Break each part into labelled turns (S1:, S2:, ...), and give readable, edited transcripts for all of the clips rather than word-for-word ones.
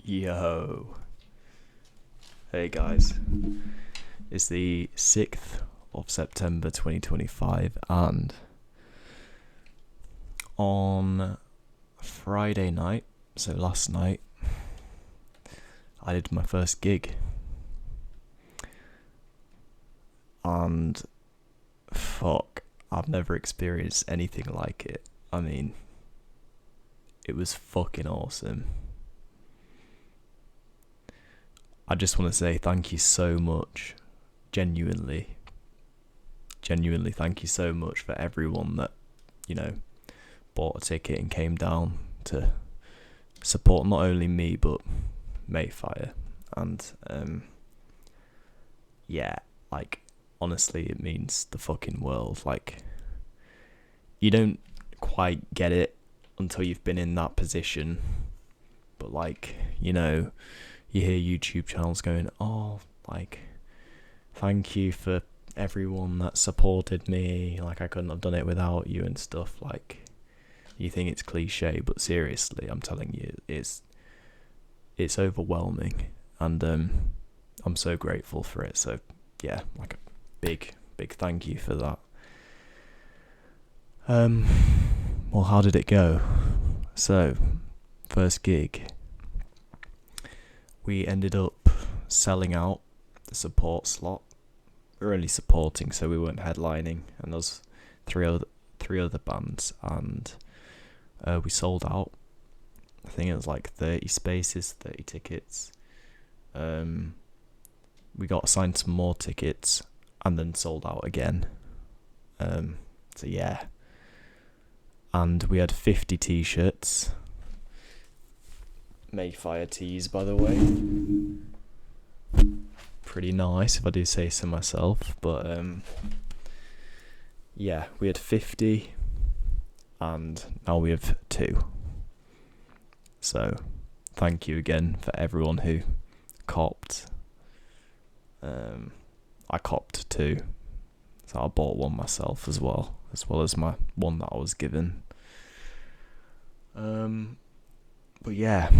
S1: Yo. Hey guys. It's the 6th of September 2025 and on Friday night, so last night, I did my first gig. And fuck, I've never experienced anything like it. I mean, it was fucking awesome. I just want to say thank you so much. Genuinely thank you so much for everyone that, bought a ticket and came down to support not only me but Mayfire. And honestly, it means the fucking world. You don't quite get it until you've been in that position, but you hear YouTube channels going, thank you for everyone that supported me, I couldn't have done it without you and stuff. You think it's cliche, but seriously, I'm telling you, it's overwhelming, and I'm so grateful for it. So yeah, a big thank you for that. Well, how did it go? So, first gig, we ended up selling out the support slot. We were only supporting, so we weren't headlining, and there was three other bands, and we sold out. I think it was 30 spaces, 30 tickets. We got assigned some more tickets, and then sold out again. So yeah. And we had 50 t-shirts. Mayfire tees, by the way. Pretty nice, if I do say so myself. But yeah, we had 50, and now we have 2. So thank you again for everyone who copped. I copped 2, so I bought one myself as well as my one that I was given. But yeah,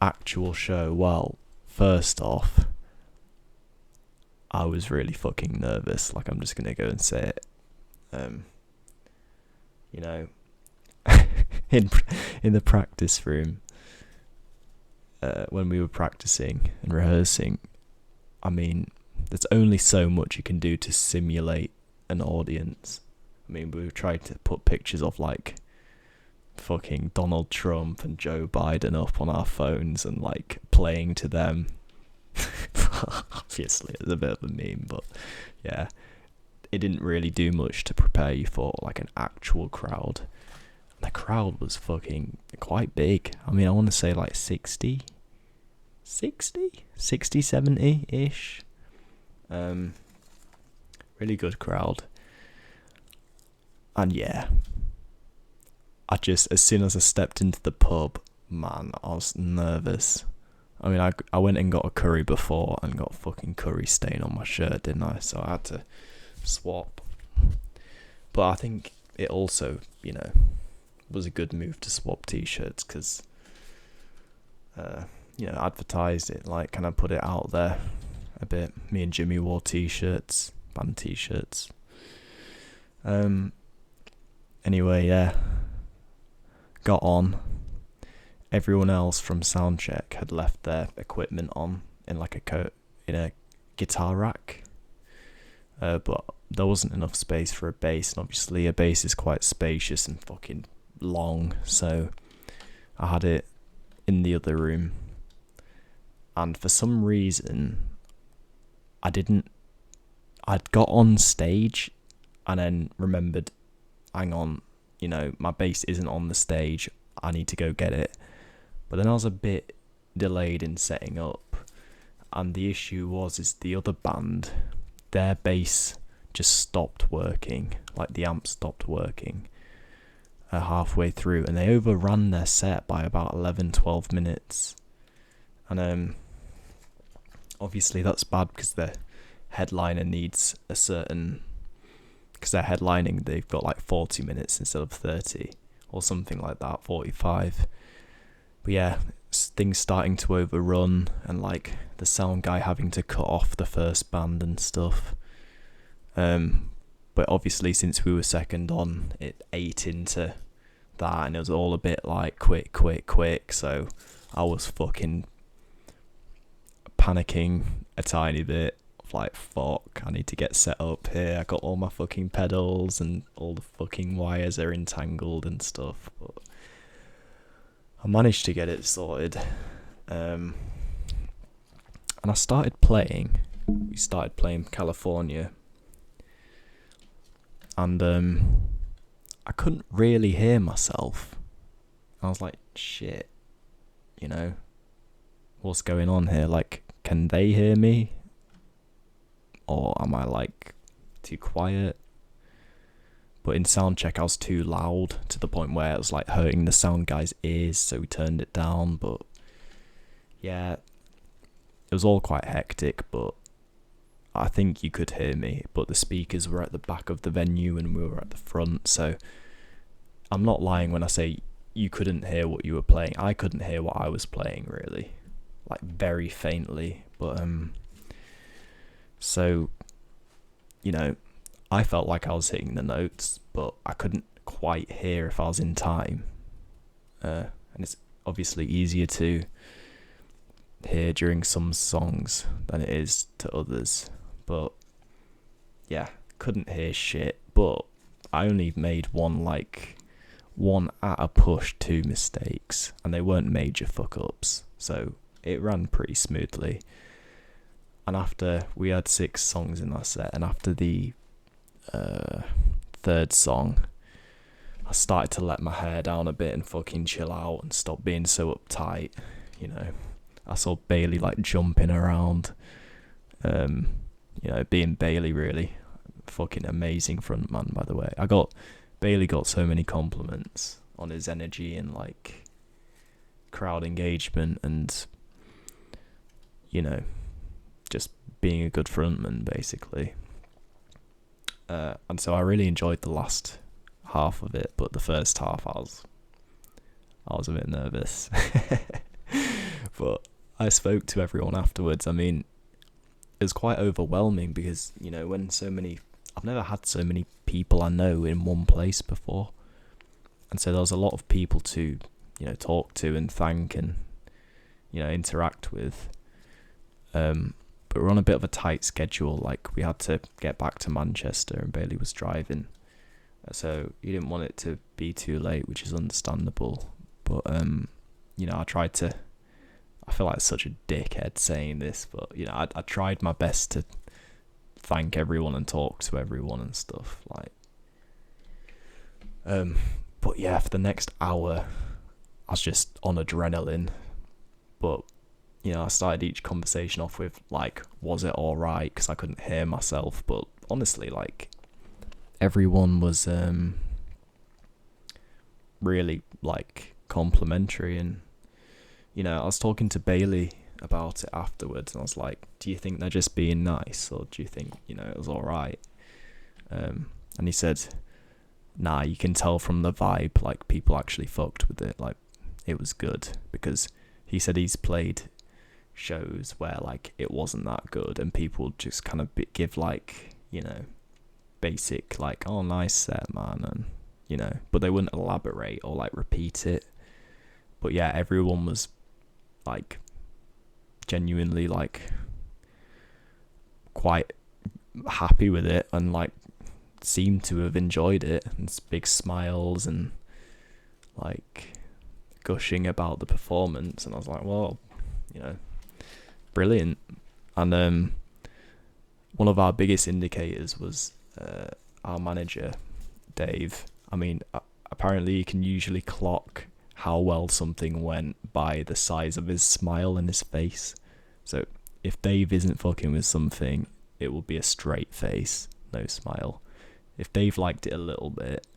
S1: actual show. Well, first off, I was really fucking nervous. I'm just gonna go and say it. In the practice room, when we were practicing and rehearsing, I mean, there's only so much you can do to simulate an audience. I mean, we tried to put pictures of fucking Donald Trump and Joe Biden up on our phones and playing to them. Obviously, it's a bit of a meme, but yeah, it didn't really do much to prepare you for an actual crowd. The crowd was fucking quite big. I mean, I want to say 60, 70-ish. Really good crowd. And yeah, as soon as I stepped into the pub, man, I was nervous. I mean, I went and got a curry before and got fucking curry stain on my shirt, didn't I? So I had to swap. But I think it also, was a good move to swap t-shirts because, advertised it. Kind of put it out there a bit. Me and Jimmy wore t-shirts, band t-shirts. Anyway, yeah. Got on. Everyone else from soundcheck had left their equipment on in a guitar rack. But there wasn't enough space for a bass, and obviously a bass is quite spacious and fucking long, so I had it in the other room. And for some reason, I'd got on stage and then remembered, hang on, my bass isn't on the stage, I need to go get it. But then I was a bit delayed in setting up, and the issue is the other band, their bass just stopped working, the amp stopped working halfway through, and they overran their set by about 11-12 minutes. And obviously that's bad because the headliner needs because they're headlining, they've got 40 minutes instead of 30 or something like that, 45. But yeah, things starting to overrun, and like the sound guy having to cut off the first band and stuff. But obviously, since we were second on, it ate into that, and it was all a bit like quick. So I was fucking panicking a tiny bit. Like, fuck, I need to get set up here. I got all my fucking pedals and all the fucking wires are entangled and stuff. But I managed to get it sorted. And I started playing. We started playing California. And I couldn't really hear myself. I was like, shit, what's going on here? Like, can they hear me? Or am I like too quiet? But in sound check I was too loud to the point where it was like hurting the sound guy's ears, so we turned it down. But yeah, it was all quite hectic, but I think you could hear me. But the speakers were at the back of the venue and we were at the front, so I'm not lying when I say you couldn't hear what you were playing. I couldn't hear what I was playing, really, like very faintly. But so, I felt like I was hitting the notes, but I couldn't quite hear if I was in time. And it's obviously easier to hear during some songs than it is to others. But yeah, couldn't hear shit. But I only made one at a push, 2 mistakes, and they weren't major fuck ups, so it ran pretty smoothly. And after we had 6 songs in that set, and after the third song, I started to let my hair down a bit and fucking chill out and stop being so uptight. I saw Bailey like jumping around, being Bailey, really fucking amazing frontman, by the way. Bailey got so many compliments on his energy and like crowd engagement and just being a good frontman, basically. And so I really enjoyed the last half of it, but the first half I was a bit nervous. But I spoke to everyone afterwards. I mean, it was quite overwhelming because, when I've never had so many people I know in one place before. And so there was a lot of people to, talk to and thank and, interact with. But we're on a bit of a tight schedule. Like, we had to get back to Manchester and Bailey was driving. So he didn't want it to be too late, which is understandable. But, I feel like such a dickhead saying this, but, I tried my best to thank everyone and talk to everyone and stuff. But yeah, for the next hour, I was just on adrenaline. But I started each conversation off with, like, was it alright? Because I couldn't hear myself. But honestly, like, everyone was really, like, complimentary. And, I was talking to Bailey about it afterwards. And I was like, do you think they're just being nice? Or do you think, it was alright? And he said, nah, you can tell from the vibe, like, people actually fucked with it. Like, it was good. Because he said he's played shows where like it wasn't that good and people just kind of give like basic like, oh, nice set, man, and but they wouldn't elaborate or like repeat it. But yeah, everyone was like genuinely like quite happy with it and like seemed to have enjoyed it, and big smiles and like gushing about the performance. And I was like, well, brilliant. And one of our biggest indicators was our manager, Dave. I mean, apparently you can usually clock how well something went by the size of his smile and his face. So if Dave isn't fucking with something, it will be a straight face, no smile. If Dave liked it a little bit,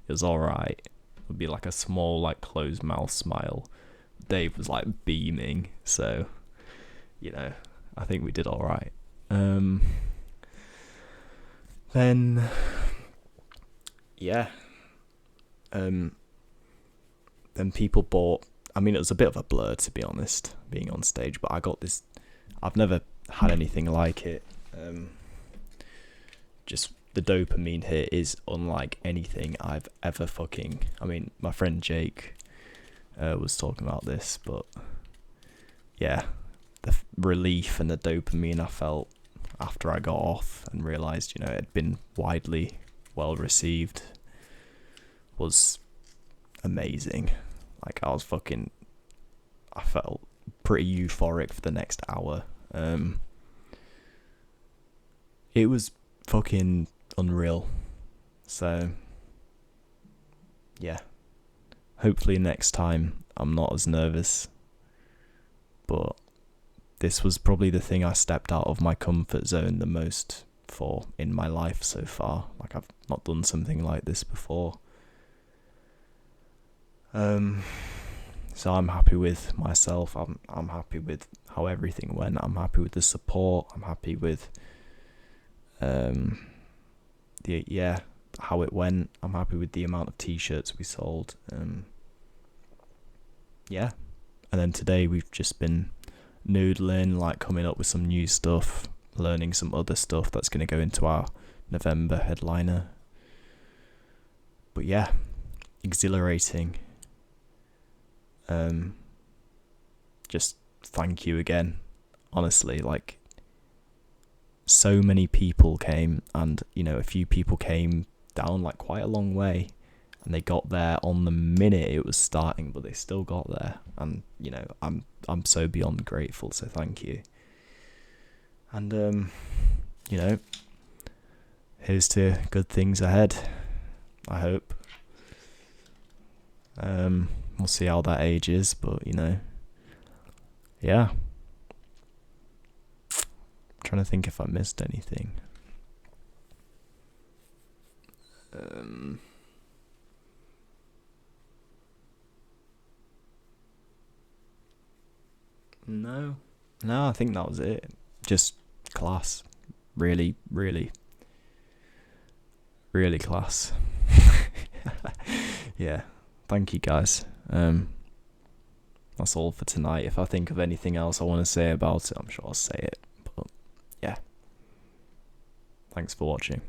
S1: it was alright. It would be like a small, like, closed mouth smile. Dave was like beaming, so I think we did all right. Then, yeah. Then people bought I mean, it was a bit of a blur, to be honest, being on stage, but I got this. I've never had anything like it. Just the dopamine hit is unlike anything I've ever I mean, my friend Jake was talking about this, but yeah, the relief and the dopamine I felt after I got off and realised, it had been widely well received was amazing. Like, I felt pretty euphoric for the next hour. It was fucking unreal. So, yeah. Hopefully next time I'm not as nervous. But this was probably the thing I stepped out of my comfort zone the most for in my life so far. Like, I've not done something like this before. So I'm happy with myself. I'm happy with how everything went. I'm happy with the support. I'm happy with how it went. I'm happy with the amount of t-shirts we sold. And then today we've just been noodling, like coming up with some new stuff, learning some other stuff that's going to go into our November headliner. But yeah, exhilarating. Just thank you again. Honestly, like, so many people came, and a few people came down like quite a long way, and they got there on the minute it was starting, but they still got there, and I'm so beyond grateful, so thank you. And here's to good things ahead, I hope. We'll see how that ages, but yeah. I'm trying to think if I missed anything. No, I think that was it. Just class. Really, really, really class. Yeah. Thank you, guys. That's all for tonight. If I think of anything else I want to say about it, I'm sure I'll say it. But yeah. Thanks for watching.